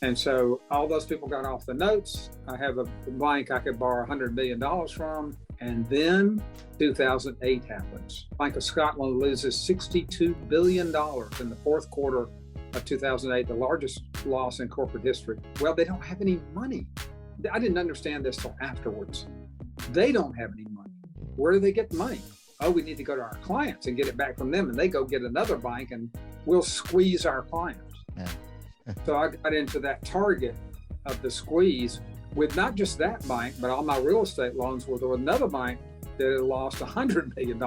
And so all those people got off the notes. I have a bank I could borrow $100 million from. And then 2008 happens. Bank of Scotland loses $62 billion in the fourth quarter of 2008, the largest loss in corporate history. Well, they don't have any money. I didn't understand this till afterwards. They don't have any money. Where do they get the money? Oh, we need to go to our clients and get it back from them. And they go get another bank and we'll squeeze our clients. Yeah. So I got into that target of the squeeze with not just that bank, but all my real estate loans with another bank that had lost $100 million.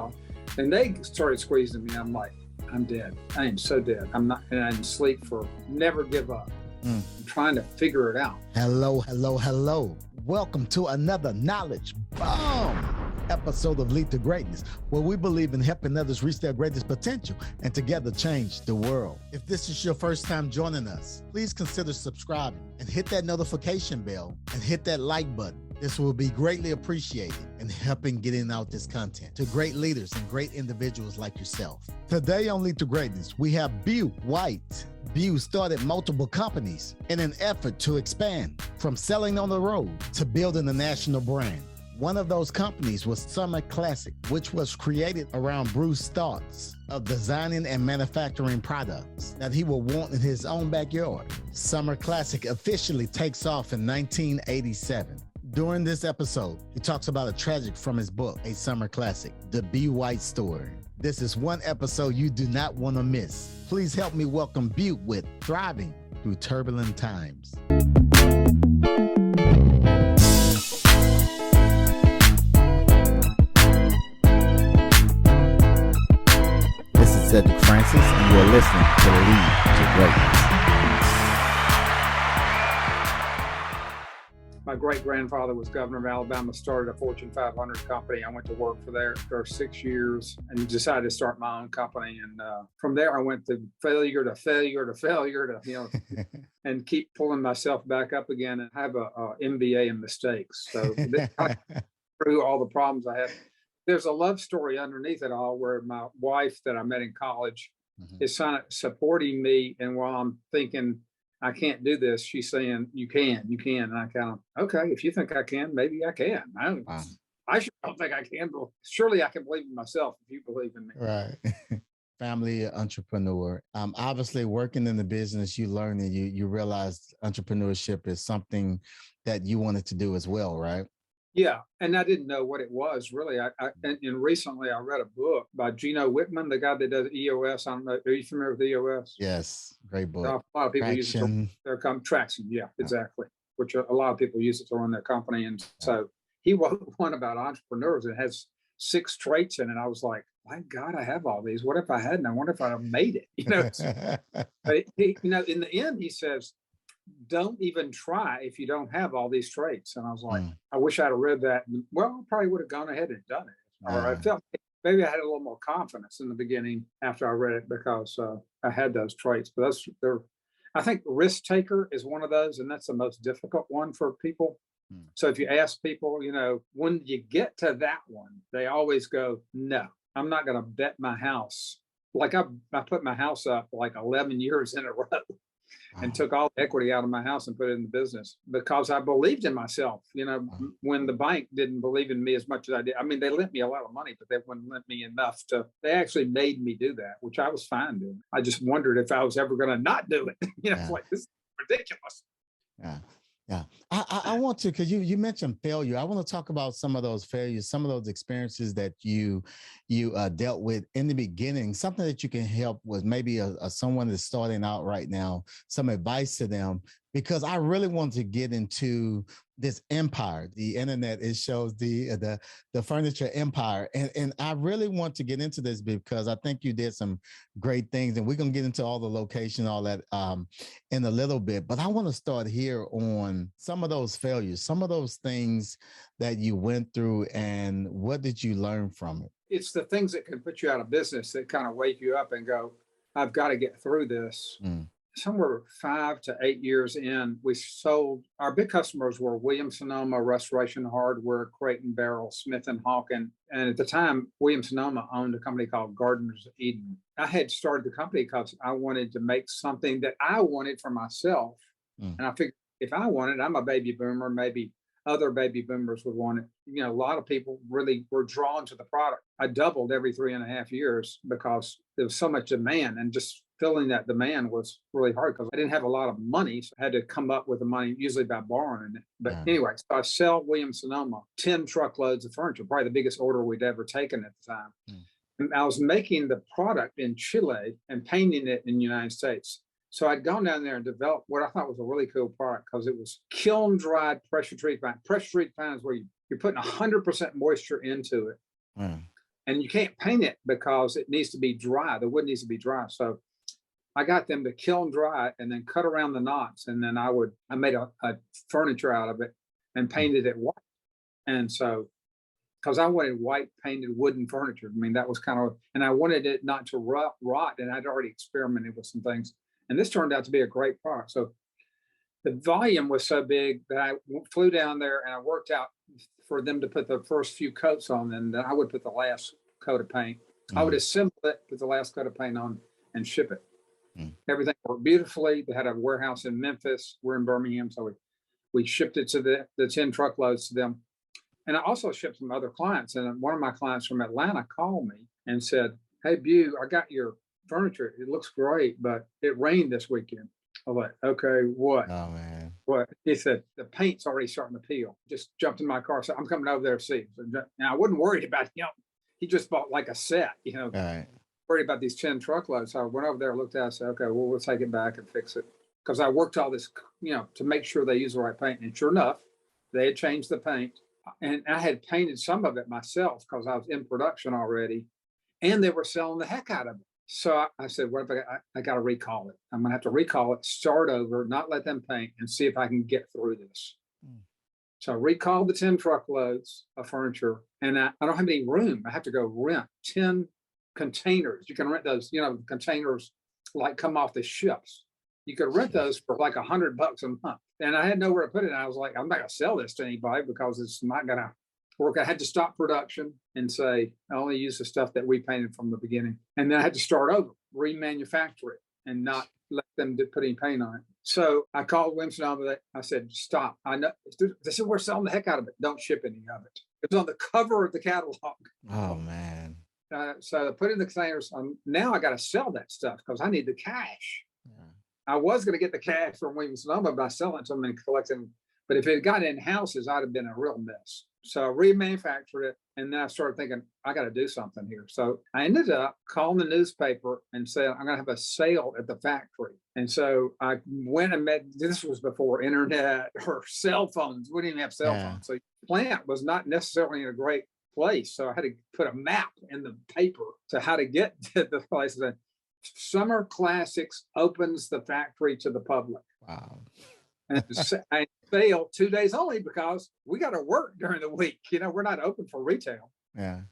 And they started squeezing me. I'm like, I'm dead. I am so dead. I'm not, and I didn't sleep for, never give up. I'm trying to figure it out. Hello, hello, hello. Welcome to another Knowledge Bomb episode of Lead to Greatness, where we believe in helping others reach their greatest potential and together change the world. If this is your first time joining us, please consider subscribing and hit that notification bell and hit that like button. This will be greatly appreciated in helping getting out this content to great leaders and great individuals like yourself. Today on Lead to Greatness, we have Bew White. Bew started multiple companies in an effort to expand from selling on the road to building a national brand. One of those companies was Summer Classic, which was created around Bruce's thoughts of designing and manufacturing products that he would want in his own backyard. Summer Classic officially takes off in 1987. During this episode, he talks about a tragic from his book, A Summer Classic, The Bew White Story. This is one episode you do not want to miss. Please help me welcome Bew with Thriving Through Turbulent Times. This is Cedric Francis, and you're listening to Lead to Greatness. My great-grandfather was governor of Alabama, started a Fortune 500 company. I went to work for there for 6 years and decided to start my own company. And from there, I went to failure to failure to failure to, and keep pulling myself back up again. And I have a MBA in mistakes. So through all the problems I had, there's a love story underneath it all where my wife that I met in college is supporting me. And while I'm thinking, I can't do this, she's saying, you can. And I kind of, okay, if you think I can, maybe I can. I sure don't think I can, but surely I can believe in myself if you believe in me. Right. Family entrepreneur. Obviously working in the business, you learn and you realize entrepreneurship is something that you wanted to do as well, right? Yeah, and I didn't know what it was really. And recently I read a book by Gino Wickman, the guy that does EOS. I don't know, are you familiar with EOS? Yes, great book. A lot of people use it to their Traction. Yeah, exactly. Which a lot of people use it to run their company. And so he wrote one about entrepreneurs. It has 6 traits in it. I was like, my God, I have all these. What if I hadn't? I wonder if I'd have made it. But in the end, he says, don't even try if you don't have all these traits. And I was like, I wish I'd have read that. Well, I probably would have gone ahead and done it. Or I felt maybe I had a little more confidence in the beginning after I read it because I had those traits. But I think risk taker is one of those, and that's the most difficult one for people. So if you ask people, when do you get to that one? They always go, no, I'm not going to bet my house. Like I put my house up like 11 years in a row. And took all the equity out of my house and put it in the business because I believed in myself. When the bank didn't believe in me as much as I did. I mean, they lent me a lot of money, but they wouldn't lend me enough they actually made me do that, which I was fine doing. I just wondered if I was ever going to not do it. It's like, this is ridiculous. Yeah. I want to, because you mentioned failure. I want to talk about some of those failures, some of those experiences that you dealt with in the beginning, something that you can help with maybe someone that's starting out right now, some advice to them, because I really want to get into this empire, the internet. It shows the furniture empire. And I really want to get into this because I think you did some great things, and we're going to get into all the location, all that in a little bit. But I want to start here on some of those failures, some of those things that you went through, and what did you learn from it? It's the things that can put you out of business that kind of wake you up and go, I've got to get through this. Somewhere 5 to 8 years in, we sold. Our big customers were Williams-Sonoma, Restoration Hardware, Crate and Barrel, Smith and Hawken. And at the time, Williams-Sonoma owned a company called Gardeners of Eden. I had started the company because I wanted to make something that I wanted for myself Mm. And I figured if I want it, I'm a baby boomer, maybe other baby boomers would want it. You know, a lot of people really were drawn to the product. I doubled every 3.5 years because there was so much demand, and just filling that demand was really hard because I didn't have a lot of money. So I had to come up with the money, usually by borrowing it. But anyway, so I sell Williams-Sonoma 10 truckloads of furniture, probably the biggest order we'd ever taken at the time. Mm. And I was making the product in Chile and painting it in the United States. So I'd gone down there and developed what I thought was a really cool product because it was kiln dried pressure treated pine. Pressure treated pine is where you're putting 100% moisture into it. Mm. And you can't paint it because it needs to be dry. The wood needs to be dry. So I got them to kiln dry it and then cut around the knots. And then I made a furniture out of it and painted it white. And so, because I wanted white painted wooden furniture. I mean, that was kind of, and I wanted it not to rot. And I'd already experimented with some things. And this turned out to be a great product. So the volume was so big that I flew down there and I worked out for them to put the first few coats on, and then I would put the last coat of paint. Mm. I would assemble it, put the last coat of paint on, and ship it. Mm. Everything worked beautifully. They had a warehouse in Memphis. We're in Birmingham, so we shipped it to the 10 truckloads to them. And I also shipped some other clients. And one of my clients from Atlanta called me and said, "Hey, Bew, I got your furniture. It looks great, but it rained this weekend." I was like, "Okay, what?" Oh, man. What? He said, "The paint's already starting to peel." Just jumped in my car. So I'm coming over there to see. And I wasn't worried about him. He just bought like a set, you know, right. Worried about these 10 truckloads. So I went over there, looked at it, and said, "Okay, well, we'll take it back and fix it." Because I worked all this, you know, to make sure they use the right paint. And sure enough, they had changed the paint. And I had painted some of it myself because I was in production already. And they were selling the heck out of it. So I said, "What if I got to recall it? I'm going to have to recall it, start over, not let them paint, and see if I can get through this." Mm. So I recalled the 10 truckloads of furniture, and I don't have any room. I have to go rent 10 containers. You can rent those, you know, containers like come off the ships. You could rent those for like $100 a month. And I had nowhere to put it. And I was like, I'm not going to sell this to anybody because it's not going to work. I had to stop production and say, I only use the stuff that we painted from the beginning. And then I had to start over, remanufacture it, and not let them put any paint on it. So I called Williams-Sonoma. I said, "Stop. I know this is we're selling the heck out of it. Don't ship any of it." It was on the cover of the catalog. Oh, man. So I put in the containers. Now I got to sell that stuff because I need the cash. Yeah. I was going to get the cash from Williams-Sonoma by selling to them and collecting. But if it got in houses, I'd have been a real mess. So I remanufactured it. And then I started thinking, I got to do something here. So I ended up calling the newspaper and said, "I'm going to have a sale at the factory." And so I went and met, this was before internet or cell phones. We didn't even have cell phones. So the plant was not necessarily in a great place. So I had to put a map in the paper to how to get to the place. And Summer Classics opens the factory to the public. Wow. And I sale 2 days only because we got to work during the week. You know, we're not open for retail. Yeah.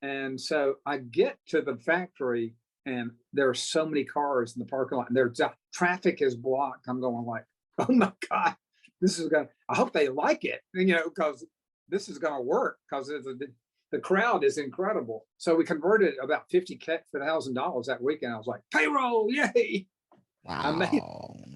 And so I get to the factory and there are so many cars in the parking lot and there's traffic is blocked. I'm going like, oh my God, this is I hope they like it, you know, because this is going to work because the crowd is incredible. So we converted about $50,000 that weekend. I was like, payroll, yay. Wow. I made,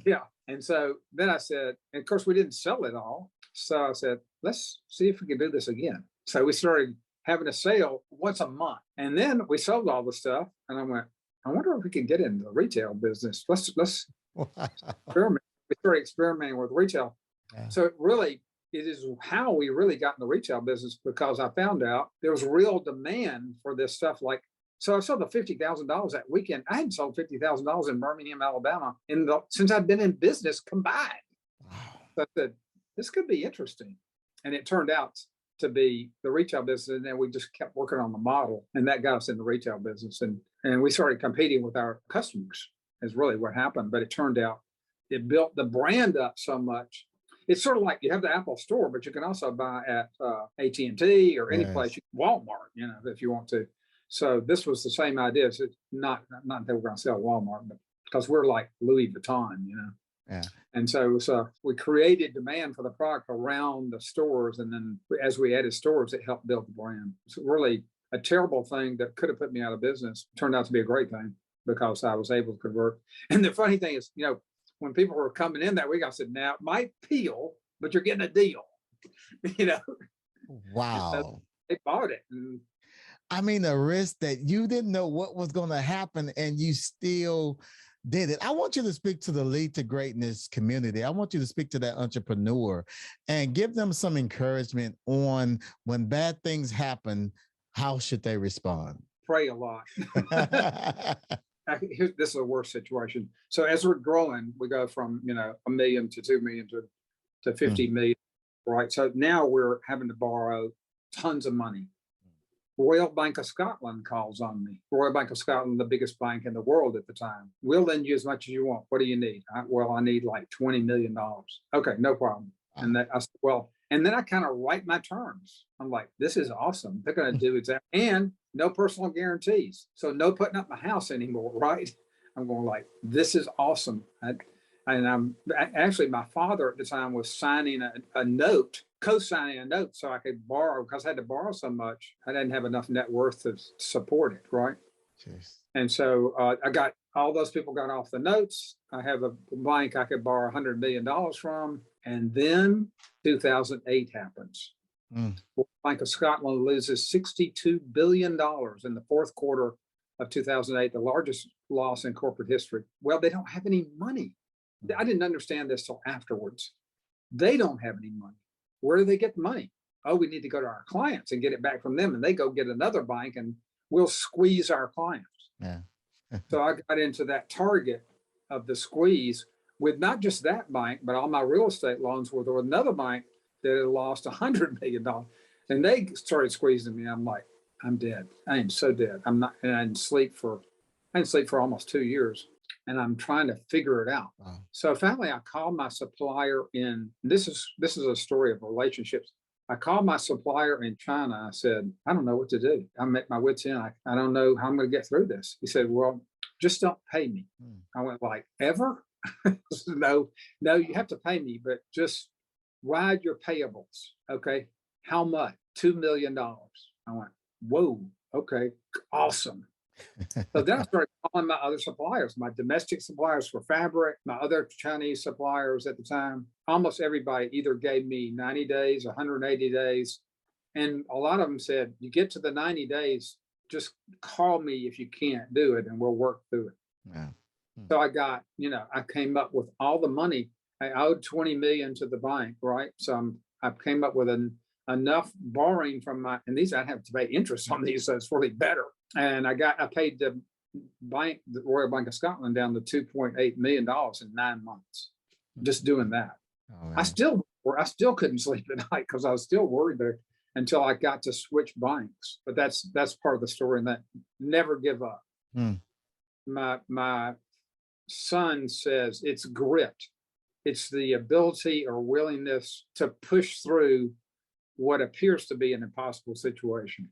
yeah. And so then I said, and of course we didn't sell it all. So I said, let's see if we can do this again. So we started having a sale once a month. And then we sold all the stuff. And I went, I wonder if we can get into the retail business. Let's experiment. We started experimenting with retail. Yeah. So it is how we really got in the retail business because I found out there was real demand for this stuff. So I sold the $50,000 that weekend. I hadn't sold $50,000 in Birmingham, Alabama since I'd been in business combined. Wow. So I said, this could be interesting. And it turned out to be the retail business. And then we just kept working on the model and that got us in the retail business. And we started competing with our customers is really what happened. But it turned out it built the brand up so much. It's sort of like you have the Apple store, but you can also buy at AT&T or any place, Walmart, you know, if you want to. So this was the same idea. It's not that we're going to sell Walmart, but because we're like Louis Vuitton, you know. Yeah. And so we created demand for the product around the stores. And then as we added stores, it helped build the brand. It's really a terrible thing that could have put me out of business. Turned out to be a great thing because I was able to convert. And the funny thing is, you know, when people were coming in that week, I said, now it might peel, but you're getting a deal, you know? Wow. They bought it. And I mean, a risk that you didn't know what was going to happen and you still did it. I want you to speak to the Lead to Greatness community. I want you to speak to that entrepreneur and give them some encouragement on when bad things happen, how should they respond? pray a lot. This is a worse situation. So as we're growing, we go from, $1 million to 2 million to 50 million, right? So now we're having to borrow tons of money. Royal Bank of Scotland calls on me. Royal Bank of Scotland, the biggest bank in the world at the time. We'll lend you as much as you want. What do you need? I need like $20 million. Okay, no problem. And I said, well, and then I kind of write my terms. I'm like, this is awesome. They're going to do exactly, and no personal guarantees. So no putting up my house anymore, right? I'm going like, this is awesome. And I'm actually, my father at the time was signing a note, co-signing a note so I could borrow, because I had to borrow so much. I didn't have enough net worth to support it, right? Jeez. And so I got, all those people got off the notes. I have a bank I could borrow $100 million from. And then 2008 happens. Bank of Scotland loses $62 billion in the fourth quarter of 2008, the largest loss in corporate history. Well, they don't have any money. I didn't understand this till afterwards. They don't have any money. Where do they get the money? Oh, we need to go to our clients and get it back from them. And they go get another bank and we'll squeeze our clients. Yeah. So I got into that target of the squeeze with not just that bank, but all my real estate loans were with another bank that had lost $100 million. And they started squeezing me. I'm like, I'm dead. I am so dead. I'm not, and I didn't sleep for almost 2 years. And I'm trying to figure it out. Wow. So finally I called my supplier in, this is a story of relationships. I called my supplier in China. I said, I don't know what to do. I'm at my wit's end. I don't know how I'm going to get through this. He said, well, just don't pay me. I went like, ever? No, you have to pay me, but just ride your payables. Okay. How much? $2 million. I went, whoa, okay, awesome. So then I started calling my other suppliers, my domestic suppliers for fabric, my other Chinese suppliers at the time. Almost everybody either gave me 90 days, 180 days. And a lot of them said, you get to the 90 days, just call me if you can't do it and we'll work through it. Yeah. So I got, I came up with all the money. I owed 20 million to the bank, right? So I came up with enough borrowing from and these I have to pay interest on these, so it's really better. And I paid the Royal Bank of Scotland down to $2.8 million in 9 months, just doing that. Oh, I still couldn't sleep at night because I was still worried there until I got to switch banks. But that's part of the story, and that never give up. My son says it's grit. It's the ability or willingness to push through what appears to be an impossible situation.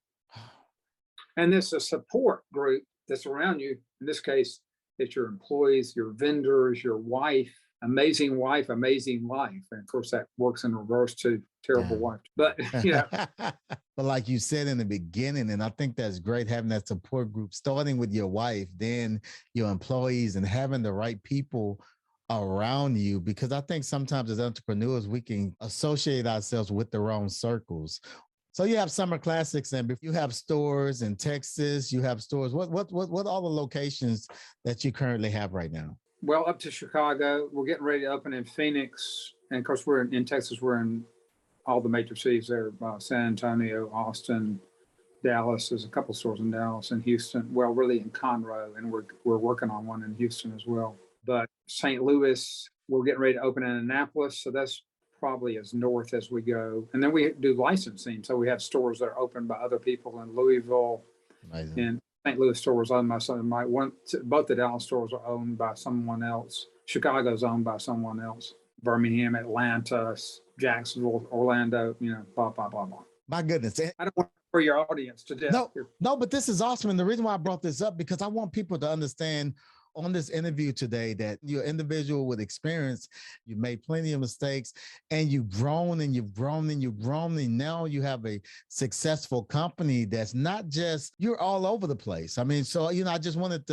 And there's a support group that's around you. In this case, it's your employees, your vendors, your wife, amazing life. And of course, that works in reverse to terrible wife. But, But like you said in the beginning, and I think that's great, having that support group, starting with your wife, then your employees, and having the right people around you, because I think sometimes as entrepreneurs, we can associate ourselves with the wrong circles. So you have Summer Classics, and you have stores in Texas, you have stores. What are all the locations that you currently have right now? Well, up to Chicago. We're getting ready to open in Phoenix. And of course, we're in Texas. We're in all the major cities there, San Antonio, Austin, Dallas. There's a couple stores in Dallas and Houston. Well, really in Conroe, and we're working on one in Houston as well. But St. Louis, we're getting ready to open in Annapolis. So that's probably as north as we go. And then we do licensing. So we have stores that are opened by other people in Louisville. Amazing. And St. Louis stores owned by both the Dallas stores are owned by someone else. Chicago's owned by someone else. Birmingham, Atlanta, Jacksonville, Orlando, blah, blah, blah, blah. My goodness. I don't want to for your audience to death. No, but this is awesome. And the reason why I brought this up, because I want people to understand on this interview today that you're an individual with experience, you've made plenty of mistakes, and you've grown and you've grown and you've grown, and now you have a successful company that's not just, you're all over the place. I mean, so, I just wanted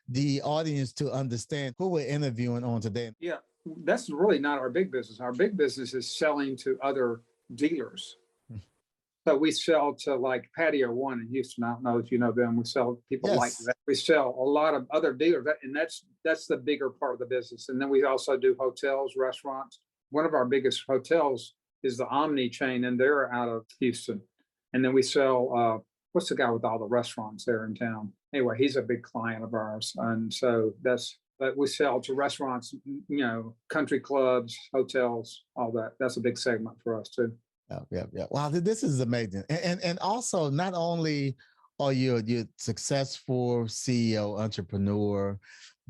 the audience to understand who we're interviewing on today. Yeah, that's really not our big business. Our big business is selling to other dealers. So we sell to like Patio One in Houston. I don't know if you know them. We sell to people like that. We sell a lot of other dealers, and that's the bigger part of the business. And then we also do hotels, restaurants. One of our biggest hotels is the Omni chain, and they're out of Houston. And then we sell, what's the guy with all the restaurants there in town? Anyway, he's a big client of ours. And so but we sell to restaurants, country clubs, hotels, all that. That's a big segment for us too. Yeah. Wow, this is amazing. And also, not only are you a successful CEO, entrepreneur,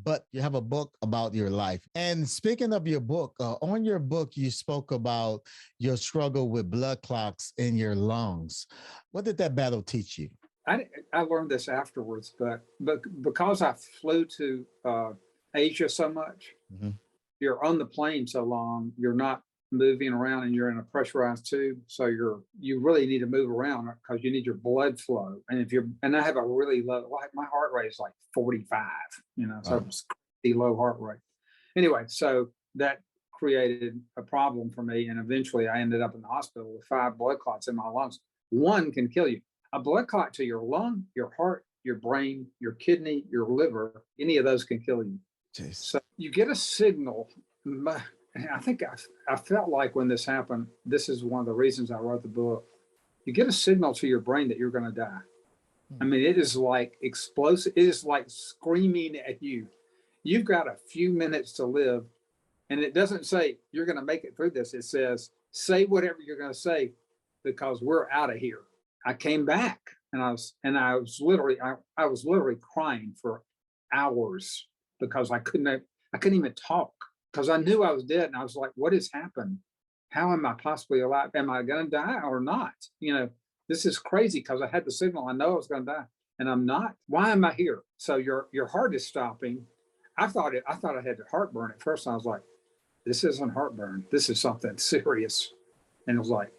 but you have a book about your life. And speaking of your book, on your book, you spoke about your struggle with blood clots in your lungs. What did that battle teach you? I learned this afterwards, but because I flew to Asia so much, you're on the plane so long, you're not moving around, and you're in a pressurized tube, so you really need to move around because you need your blood flow. And I have a really low, my heart rate is like 45, so it's pretty low heart rate. Anyway, so that created a problem for me, and eventually I ended up in the hospital with 5 blood clots in my lungs. One can kill you. A blood clot to your lung, your heart, your brain, your kidney, your liver, any of those can kill you. Jeez. So you get a signal. I think I felt like when this happened, this is one of the reasons I wrote the book. You get a signal to your brain that you're going to die. I mean, it is like explosive. It is like screaming at you. You've got a few minutes to live. And it doesn't say you're going to make it through this. It says, say whatever you're going to say because we're out of here. I came back and I was literally crying for hours because I couldn't even talk. Because I knew I was dead, and I was like, what has happened? How am I possibly alive? Am I going to die or not? This is crazy because I had the signal. I know I was going to die, and I'm not. Why am I here? So your heart is stopping. I thought I had heartburn at first. I was like, this isn't heartburn. This is something serious. And it was like,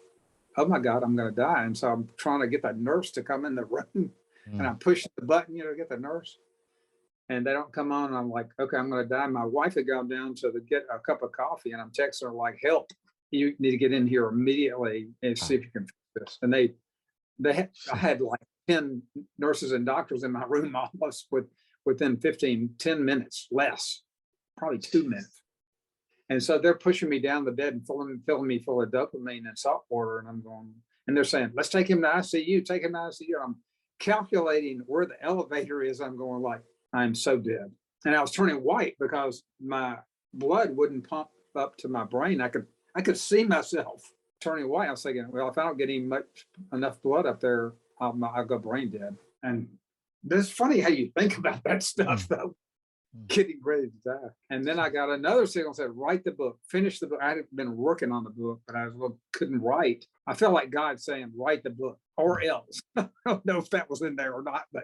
oh my God, I'm going to die. And so I'm trying to get that nurse to come in the room, and I'm pushing the button, to get the nurse. And they don't come on. And I'm like, okay, I'm going to die. My wife had gone down to get a cup of coffee, and I'm texting her like, help, you need to get in here immediately and see if you can fix this. And I had like 10 nurses and doctors in my room almost within 10 minutes, less, probably 2 minutes. And so they're pushing me down the bed and filling me full of dopamine and salt water. And I'm going, and they're saying, let's take him to ICU, take him to ICU. I'm calculating where the elevator is. I'm going like, I'm so dead. And I was turning white because my blood wouldn't pump up to my brain. I could see myself turning white. I was thinking, well, if I don't get enough blood up there, I'll go brain dead. And it's funny how you think about that stuff, though, getting ready to die. And then I got another signal that said, write the book, finish the book. I had been working on the book, but I couldn't write. I felt like God saying, write the book or else. I don't know if that was in there or not, but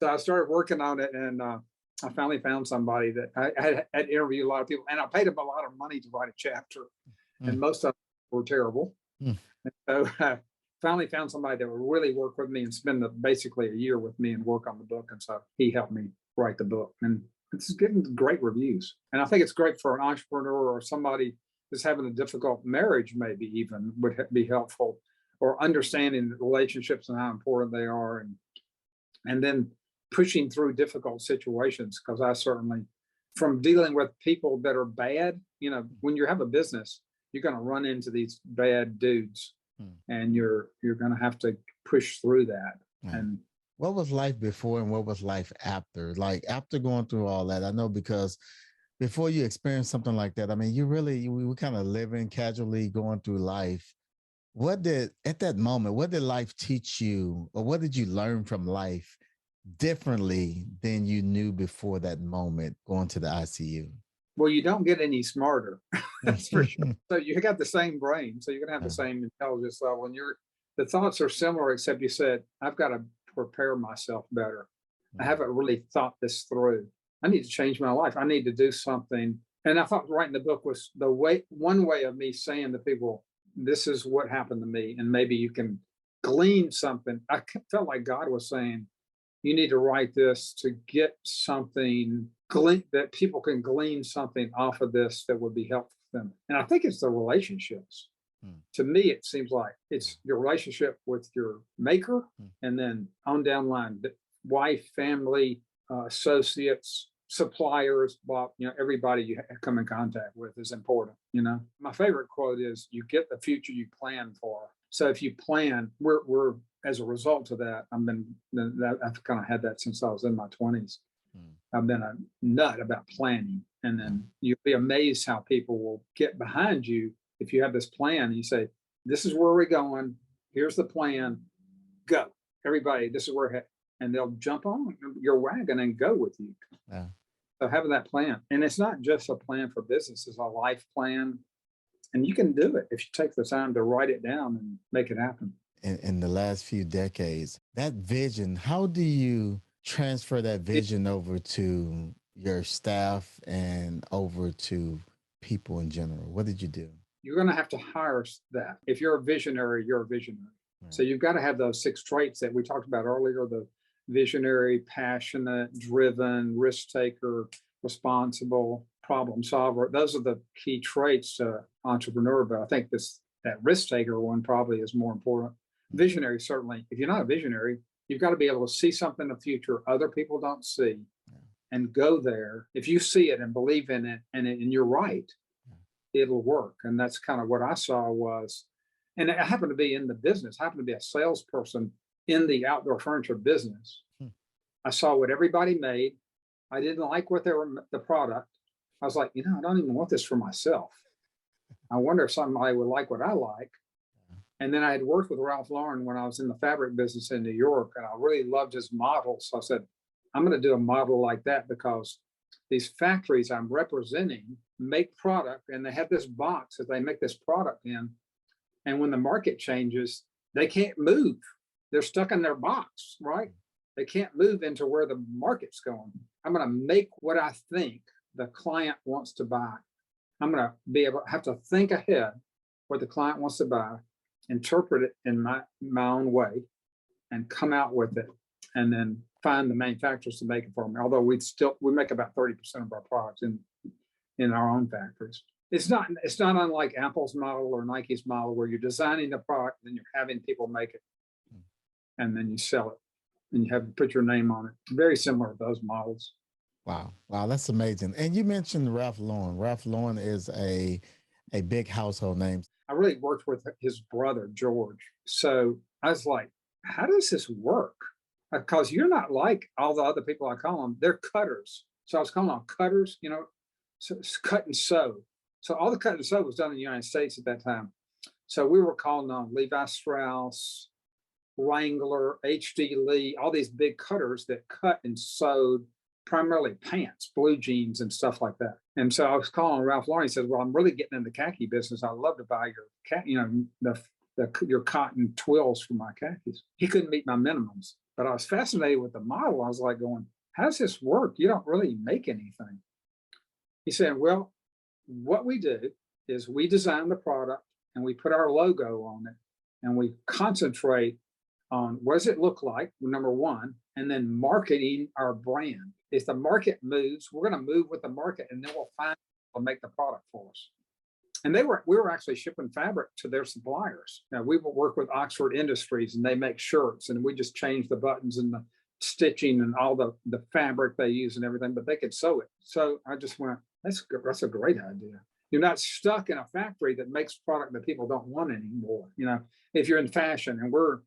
so I started working on it, and I finally found somebody that I had interviewed a lot of people, and I paid them a lot of money to write a chapter, and most of them were terrible. And so I finally found somebody that would really work with me and spend basically a year with me and work on the book. And so he helped me write the book, and it's getting great reviews. And I think it's great for an entrepreneur or somebody who's having a difficult marriage, maybe even would be helpful, or understanding the relationships and how important they are, and then pushing through difficult situations. Because I certainly, from dealing with people that are bad, when you have a business, you're going to run into these bad dudes, and you're going to have to push through that. And what was life before and what was life after? Like after going through all that, I know because before you experience something like that, I mean, we were kind of living casually going through life. At that moment, what did life teach you, or what did you learn from life differently than you knew before that moment going to the ICU? Well, you don't get any smarter. That's for sure. So you got the same brain, so you're gonna have the same intelligence level, and the thoughts are similar, except you said, I've got to prepare myself better. I haven't really thought this through. I need to change my life. I need to do something. And I thought writing the book was one way of me saying to people, this is what happened to me. And maybe you can glean something. I felt like God was saying, you need to write this to get something that people can glean something off of this that would be helpful to them. And I think it's the relationships. To me, it seems like it's your relationship with your maker, and then on down the line, wife, family, associates, suppliers, everybody you come in contact with is important. My favorite quote is, "You get the future you plan for." So if you plan, we're as a result of that. I've kind of had that since I was in my 20s. I've been a nut about planning, and then you'll be amazed how people will get behind you if you have this plan. And you say, "This is where we're going. Here's the plan. Go, everybody. This is where we're headed." And they'll jump on your wagon and go with you. Yeah. So having that plan, and it's not just a plan for business; it's a life plan. And you can do it if you take the time to write it down and make it happen. In the last few decades, that vision, how do you transfer that vision over to your staff and over to people in general? What did you do? You're going to have to hire that. If you're a visionary, you're a visionary. Right. So you've got to have those 6 traits that we talked about earlier: the visionary, passionate, driven, risk taker, responsible, problem solver. Those are the key traits to entrepreneur. But I think that risk taker one probably is more important. Visionary, certainly. If you're not a visionary, you've got to be able to see something in the future other people don't see, and go there. If you see it and believe in it, and you're right, it'll work. And that's kind of what I saw was, and I happened to be in the business, I happened to be a salesperson in the outdoor furniture business. I saw what everybody made. I didn't like the product. I was like, I don't even want this for myself. I wonder if somebody would like what I like. And then I had worked with Ralph Lauren when I was in the fabric business in New York, and I really loved his model. So I said, I'm going to do a model like that, because these factories I'm representing make product, and they have this box that they make this product in. And when the market changes, they can't move. They're stuck in their box, right? They can't move into where the market's going. I'm going to make what I think the client wants to buy. I'm going to have to think ahead what the client wants to buy, interpret it in my own way, and come out with it, and then find the manufacturers to make it for me. Although we make about 30% of our products in our own factories. It's not unlike Apple's model or Nike's model, where you're designing the product, and then you're having people make it, and then you sell it, and you have to put your name on it. Very similar to those models. Wow, that's amazing. And you mentioned Ralph Lauren. Ralph Lauren is a big household name. I really worked with his brother, George. So I was like, how does this work? Because you're not like all the other people I call them. They're cutters. So I was calling them cutters, so it's cut and sew. So all the cut and sew was done in the United States at that time. So we were calling them Levi Strauss, Wrangler, H.D. Lee, all these big cutters that cut and sewed primarily pants, blue jeans, and stuff like that. And so I was calling Ralph Lauren. He said, "Well, I'm really getting in the khaki business. I'd love to buy your cotton twills for my khakis." He couldn't meet my minimums, but I was fascinated with the model. I was like going, how does this work? You don't really make anything. He said, "Well, what we do is we design the product, and we put our logo on it, and we concentrate on what does it look like, number one, and then marketing our brand. If the market moves, we're going to move with the market, and then we'll find people to make the product for us." And we were actually shipping fabric to their suppliers. Now, we will work with Oxford Industries, and they make shirts, and we just change the buttons and the stitching and all the fabric they use and everything, but they could sew it. So I just went, that's a great idea. You're not stuck in a factory that makes product that people don't want anymore. If you're in fashion, and we're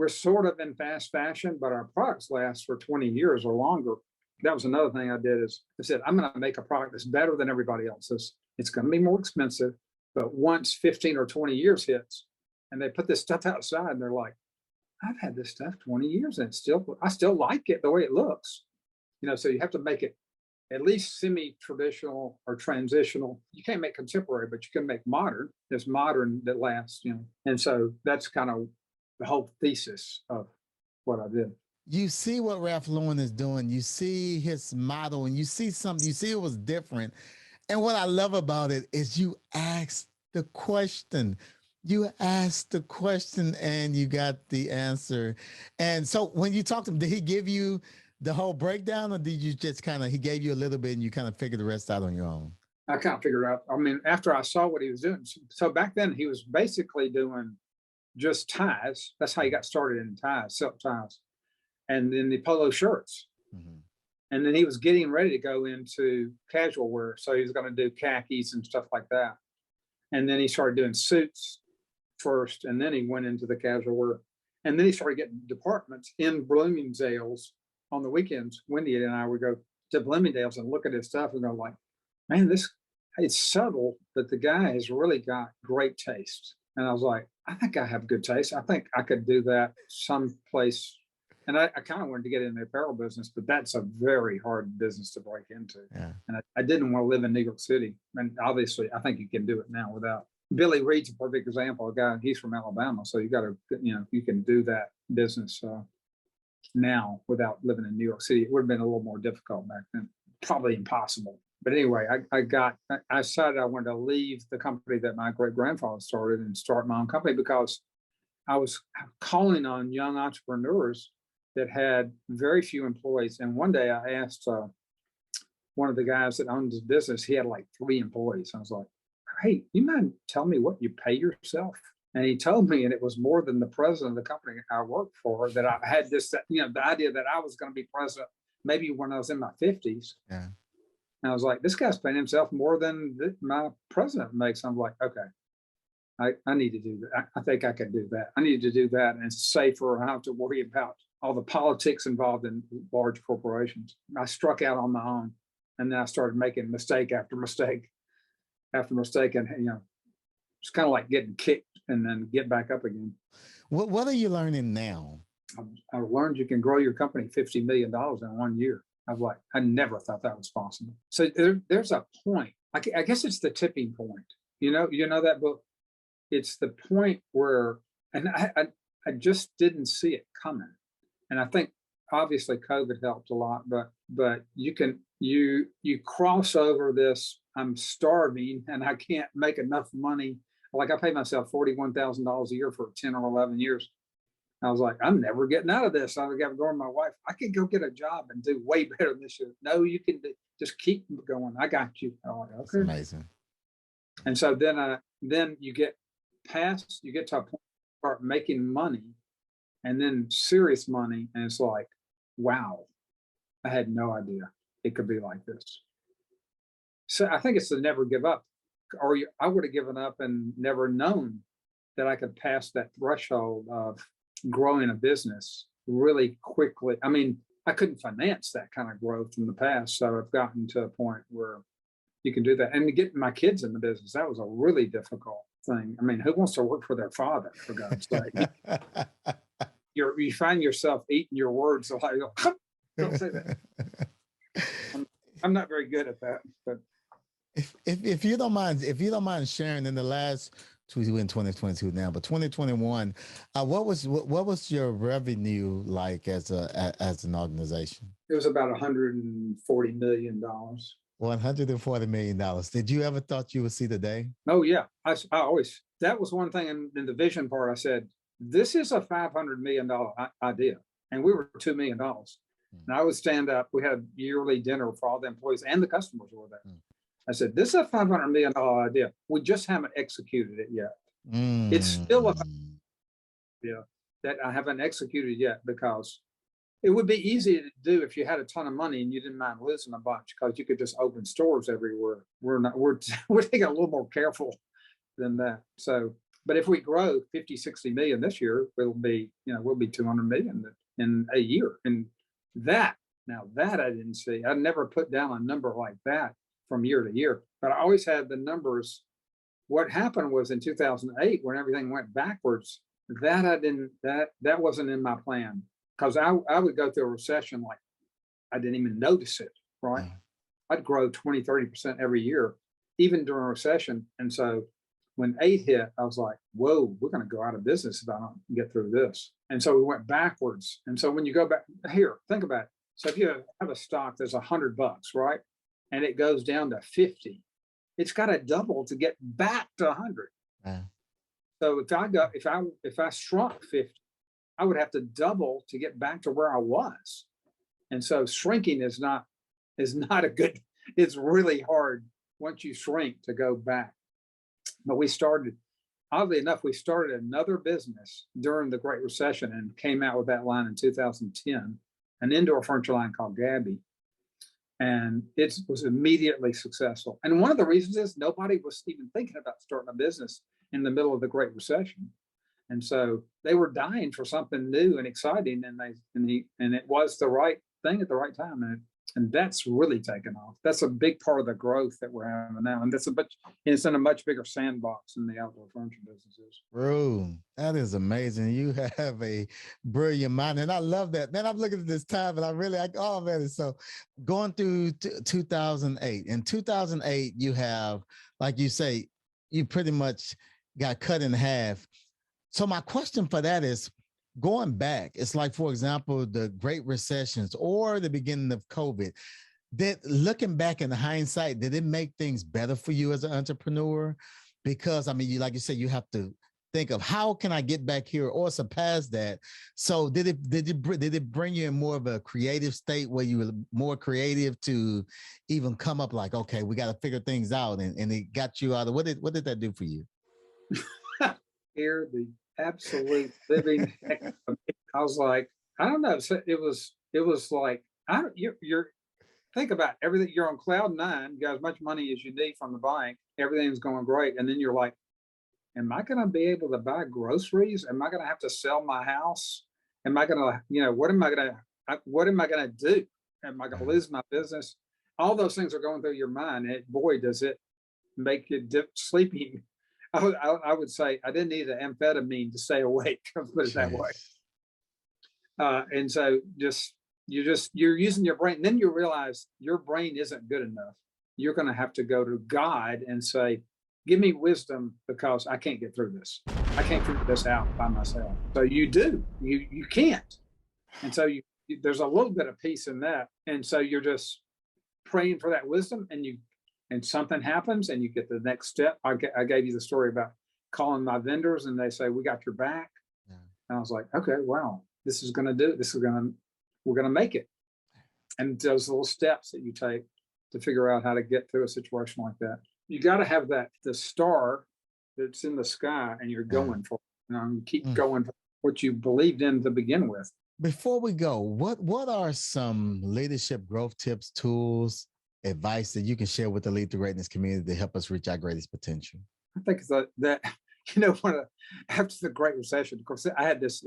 sort of in fast fashion, but our products last for 20 years or longer. That was another thing I did, is I said, I'm going to make a product that's better than everybody else's. It's going to be more expensive, but once 15 or 20 years hits, and they put this stuff outside, and they're like, I've had this stuff 20 years, and I still like it the way it looks. So you have to make it at least semi-traditional or transitional. You can't make contemporary, but you can make modern. There's modern that lasts, And so that's kind of the whole thesis of what I did. you see what Ralph Lauren is doing. You see his model and you see something, you see it was different. And what I love about it is you asked the question. You asked the question and you got the answer. And so when you talked to him, did he give you the whole breakdown or did you just kind of, he gave you a little bit and you kind of figured the rest out on your own? I kind of figured out, I mean, after I saw what he was doing. So back then he was basically doing just ties. That's how he got started in ties, silk ties, and then the polo shirts. Mm-hmm. And then he was getting ready to go into casual wear. So he was going to do khakis and stuff like that. And then he started doing suits first, and then he went into the casual wear. And then he started getting departments in Bloomingdale's on the weekends. Wendy and I would go to Bloomingdale's and look at his stuff and go like, man, it's subtle, but the guy has really got great taste. And I was like, I think I have good taste. I think I could do that someplace. And I kind of wanted to get in the apparel business, but that's a very hard business to break into. Yeah. And I didn't want to live in New York City. And obviously, I think you can do it now without. Billy Reed's a perfect example. A guy, he's from Alabama. So you got to, you can do that business now without living in New York City. It would have been a little more difficult back then. Probably impossible. But anyway, I decided I wanted to leave the company that my great grandfather started and start my own company because I was calling on young entrepreneurs that had very few employees. And one day I asked one of the guys that owned his business, he had like 3 employees. I was like, hey, you mind telling me what you pay yourself? And he told me, and it was more than the president of the company I worked for, that I had this, the idea that I was going to be president maybe when I was in my 50s. Yeah. And I was like, this guy's paying himself more than my president makes. I'm like, okay, I need to do that. I think I can do that. I need to do that. And it's safer. I don't have to worry about all the politics involved in large corporations. I struck out on my own, and then I started making mistake after mistake after mistake. And, it's kind of like getting kicked and then get back up again. What are you learning now? I learned you can grow your company $50 million in 1 year. I was like, I never thought that was possible. So there's a point. I guess it's the tipping point. You know that book? It's the point where, and I just didn't see it coming. And I think obviously COVID helped a lot, but you cross over this, I'm starving and I can't make enough money. Like I paid myself $41,000 a year for 10 or 11 years. I was like, I'm never getting out of this. I got to go to my wife. I could go get a job and do way better than this year. No, you can just keep going. I got you. I'm like, okay. That's amazing. And so then you get to a point where you start making money, and then serious money. And it's like, wow, I had no idea it could be like this. So I think it's to never give up. Or I would have given up and never known that I could pass that threshold of growing a business really quickly. I mean, I couldn't finance that kind of growth in the past. So I've gotten to a point where you can do that. And to get my kids in the business, that was a really difficult thing. I mean, who wants to work for their father, for God's sake? You find yourself eating your words. So like, don't say that. I'm not very good at that. But if you don't mind sharing, in the last, we're in 2022 now, but 2021, what was your revenue like as an organization? It was about $140 million. $140 million. Did you ever thought you would see the day? Oh yeah, I always. That was one thing in the vision part. I said, this is a $500 million idea, and we were $2 million. And I would stand up. We had a yearly dinner for all the employees, and the customers were there. I said, this is a $500 million idea. We just haven't executed it yet. It's still a idea that I haven't executed yet, because it would be easy to do if you had a ton of money and you didn't mind losing a bunch, because you could just open stores everywhere. We're taking a little more careful than that. So, but if we grow 50, 60 million this year, we'll be 200 million in a year. And that I didn't see. I never put down a number like that from year to year, but I always had the numbers. What happened was in 2008, when everything went backwards, that wasn't in my plan, because I would go through a recession like I didn't even notice it, right? I'd grow 20, 30% every year, even during a recession. And so when 8 hit, I was like, whoa, we're going to go out of business if I don't get through this. And so we went backwards. And so when you go back here, think about it. So if you have a stock that's $100, right? And it goes down to 50, it's got to double to get back to 100. So if I shrunk 50, I would have to double to get back to where I was. And so shrinking is not a good, it's really hard once you shrink to go back. But oddly enough, we started another business during the Great Recession and came out with that line in 2010, an indoor furniture line called Gabby. And it was immediately successful. And one of the reasons is nobody was even thinking about starting a business in the middle of the Great Recession. And so they were dying for something new and exciting, and it was the right thing at the right time. And that's really taken off. That's a big part of the growth that we're having now. And it's in a much bigger sandbox than the outdoor furniture businesses. Bro, that is amazing. You have a brilliant mind. And I love that. Man, I'm looking at this time and I really like, oh man, it's so going through 2008. In 2008, you have, like you say, you pretty much got cut in half. So my question for that is, going back, it's like, for example, the Great Recessions or the beginning of COVID, looking back in hindsight, did it make things better for you as an entrepreneur? Because I mean, like you said, you have to think of how can I get back here or surpass that. So did it bring you in more of a creative state where you were more creative to even come up like, okay, we got to figure things out, and it got you out of what did that do for you? Here, the absolute living heck of me. I was like, I don't know. So it was like, you're think about everything. You're on cloud 9. You got as much money as you need from the bank. Everything's going great. And then you're like, am I going to be able to buy groceries? Am I going to have to sell my house? Am I going to, what am I going to do? Am I going to lose my business? All those things are going through your mind. Boy, does it make you sleeping. I would say I didn't need an amphetamine to stay awake. Let's put it that way. And so you're using your brain. And then you realize your brain isn't good enough. You're going to have to go to God and say, give me wisdom because I can't get through this. I can't figure this out by myself. So you can't. And so there's a little bit of peace in that. And so you're just praying for that wisdom, and something happens and you get the next step. I gave you the story about calling my vendors and they say, we got your back. Yeah. And I was like, okay, wow, we're going to make it. And those little steps that you take to figure out how to get through a situation like that. You got to have the star that's in the sky and you're going for it. You keep going for what you believed in to begin with. Before we go, what are some leadership growth tips, tools, advice that you can share with the Lead to Greatness community to help us reach our greatest potential? I think that after the Great Recession, of course, I had this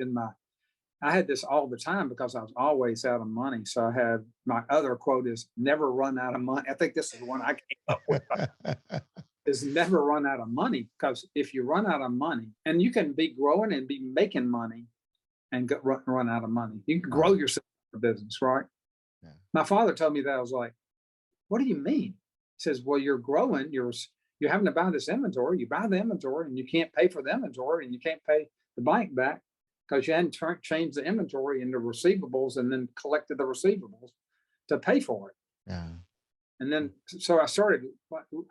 all the time because I was always out of money. So I had my other quote is never run out of money. I think this is the one I came up with. Is never run out of money, because if you run out of money, and you can be growing and be making money and run out of money, you can grow yourself for business, right? Yeah. My father told me that. I was like, what do you mean? He says, well, you're growing, you're having to buy this inventory. You buy the inventory and you can't pay for the inventory and you can't pay the bank back because you hadn't changed the inventory into receivables and then collected the receivables to pay for it. Yeah. And then, so I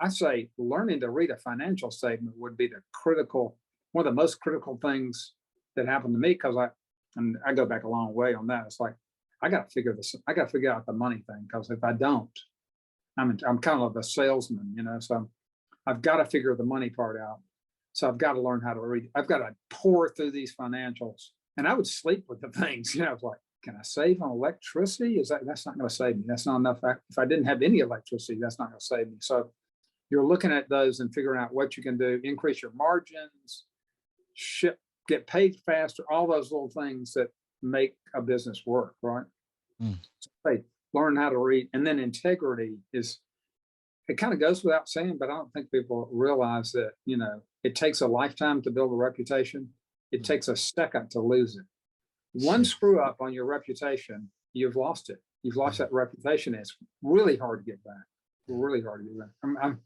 say learning to read a financial statement would be one of the most critical things that happened to me, because I go back a long way on that. It's like, I got to figure out the money thing, because if I don't, I'm kind of a salesman, so I've got to figure the money part out. So I've got to learn how to read. I've got to pour through these financials, and I would sleep with the things, I was like, can I save on electricity? That's not going to save me. That's not enough. If I didn't have any electricity, that's not going to save me. So you're looking at those and figuring out what you can do, increase your margins, get paid faster, all those little things that make a business work, right? So learn how to read. And then integrity it kind of goes without saying, but I don't think people realize that, it takes a lifetime to build a reputation. It takes a second to lose it. One screw up on your reputation, you've lost it. You've lost that reputation. It's really hard to get back. Really hard to get back.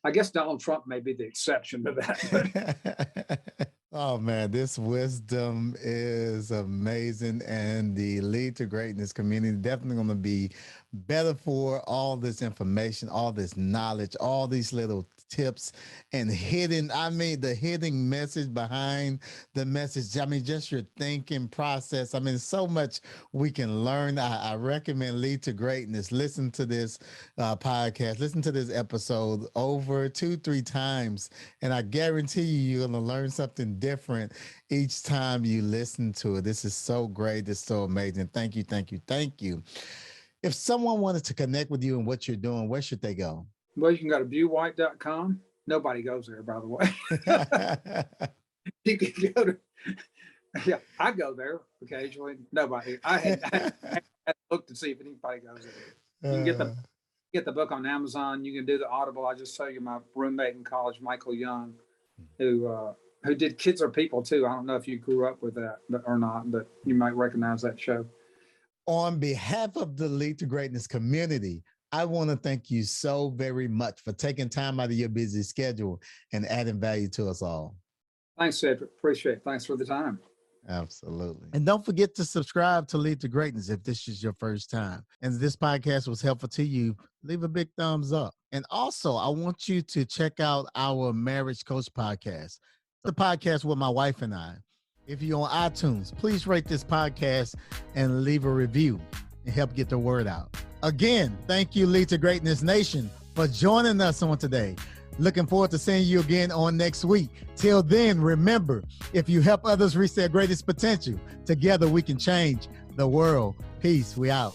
I guess Donald Trump may be the exception to that. Oh man, this wisdom is amazing, and the Lead to Greatness community definitely going to be better for all this information, all this knowledge, all these little tips and the hidden message behind the message. I mean, just your thinking process. I mean, so much we can learn. I recommend Lead to Greatness. Listen to this podcast, listen to this episode over 2-3 times, and I guarantee you're going to learn something different each time you listen to it. This is so great. It's so amazing. Thank you, thank you, thank you. If someone wanted to connect with you and what you're doing, where should they go? Well, you can go to bewhite.com. Nobody goes there, by the way. You can go to, yeah, I go there occasionally. Nobody. I had looked to see if anybody goes there. You can get the book on Amazon. You can do the Audible. I just tell you, my roommate in college, Michael Young, who did Kids Are People too. I don't know if you grew up with that or not, but you might recognize that show. On behalf of the Lead to Greatness community, I want to thank you so very much for taking time out of your busy schedule and adding value to us all. Thanks, Cedric. Appreciate it. Thanks for the time. Absolutely. And don't forget to subscribe to Lead to Greatness if this is your first time. And if this podcast was helpful to you, leave a big thumbs up. And also, I want you to check out our Marriage Coach podcast, the podcast with my wife and I. If you're on iTunes, please rate this podcast and leave a review and help get the word out. Again, thank you, Lead to Greatness Nation, for joining us on today. Looking forward to seeing you again on next week. Till then, remember, if you help others reach their greatest potential, together we can change the world. Peace. We out.